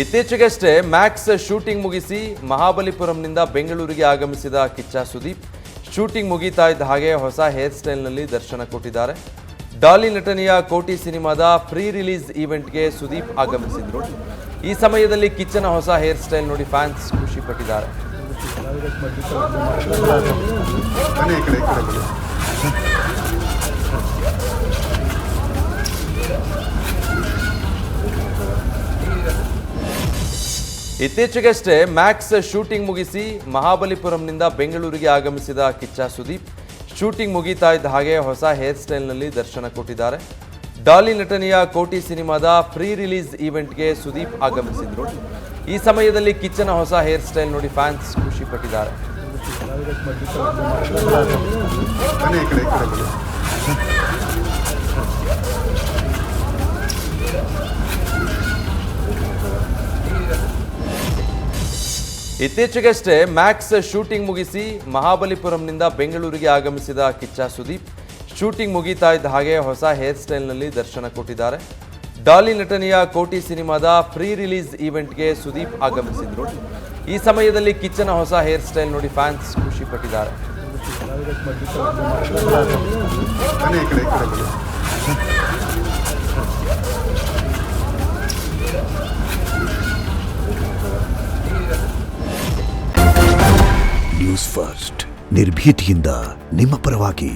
ಇತ್ತೀಚೆಗಷ್ಟೇ Max shooting ಮುಗಿಸಿ ಮಹಾಬಲಿಪುರಂನಿಂದ ಬೆಂಗಳೂರಿಗೆ ಆಗಮಿಸಿದ ಕಿಚ್ಚ ಸುದೀಪ್ ಶೂಟಿಂಗ್ ಮುಗಿತಾ ಇದ್ದ ಹಾಗೆ ಹೊಸ ಹೇರ್ ಸ್ಟೈಲ್ನಲ್ಲಿ ದರ್ಶನ ಕೊಟ್ಟಿದ್ದಾರೆ. ಡಾಲಿ ನಟನೆಯ ಕೋಟಿ ಸಿನಿಮಾದ ಪ್ರೀ ರಿಲೀಸ್ ಈವೆಂಟ್ಗೆ ಸುದೀಪ್ ಆಗಮಿಸಿದ್ರು. ಈ ಸಮಯದಲ್ಲಿ ಕಿಚ್ಚನ ಹೊಸ ಹೇರ್ ಸ್ಟೈಲ್ ನೋಡಿ ಫ್ಯಾನ್ಸ್ ಖುಷಿ ಪಟ್ಟಿದ್ದಾರೆ. ಇತ್ತೀಚೆಗಷ್ಟೇ ಮ್ಯಾಕ್ಸ್ ಶೂಟಿಂಗ್ ಮುಗಿಸಿ ಮಹಾಬಲಿಪುರಂನಿಂದ ಬೆಂಗಳೂರಿಗೆ ಆಗಮಿಸಿದ ಕಿಚ್ಚ ಸುದೀಪ್ ಶೂಟಿಂಗ್ ಮುಗಿತಾ ಇದ್ದ ಹಾಗೆ ಹೊಸ ಹೇರ್ ಸ್ಟೈಲ್ನಲ್ಲಿ ದರ್ಶನ ಕೊಟ್ಟಿದ್ದಾರೆ. ಡಾಲಿ ನಟನೆಯ ಕೋಟಿ ಸಿನಿಮಾದ ಪ್ರೀ ರಿಲೀಸ್ ಈವೆಂಟ್ಗೆ ಸುದೀಪ್ ಆಗಮಿಸಿದ್ರು. ಈ ಸಮಯದಲ್ಲಿ ಕಿಚ್ಚನ ಹೊಸ ಹೇರ್ ಸ್ಟೈಲ್ ನೋಡಿ ಫ್ಯಾನ್ಸ್ ಖುಷಿ ಪಟ್ಟಿದ್ದಾರೆ. ಇತ್ತೀಚೆಗಷ್ಟೇ ಮ್ಯಾಕ್ಸ್ ಶೂಟಿಂಗ್ ಮುಗಿಸಿ ಮಹಾಬಲಿಪುರಂನಿಂದ ಬೆಂಗಳೂರಿಗೆ ಆಗಮಿಸಿದ ಕಿಚ್ಚ ಸುದೀಪ್ ಶೂಟಿಂಗ್ ಮುಗಿತಾ ಇದ್ದ ಹಾಗೆ ಹೊಸ ಹೇರ್ ಸ್ಟೈಲ್ನಲ್ಲಿ ದರ್ಶನ ಕೊಟ್ಟಿದ್ದಾರೆ. ಡಾಲಿ ನಟನೆಯ ಕೋಟಿ ಸಿನಿಮಾದ ಪ್ರೀ ರಿಲೀಸ್ ಈವೆಂಟ್ಗೆ ಸುದೀಪ್ ಆಗಮಿಸಿದ್ರು. ಈ ಸಮಯದಲ್ಲಿ ಕಿಚ್ಚನ ಹೊಸ ಹೇರ್ ಸ್ಟೈಲ್ ನೋಡಿ ಫ್ಯಾನ್ಸ್ ಖುಷಿ ಪಟ್ಟಿದ್ದಾರೆ. ನ್ಯೂಸ್ ಫಸ್ಟ್ ನಿರ್ಭೀತಿಯಿಂದ ನಿಮ್ಮ ಪರವಾಗಿ.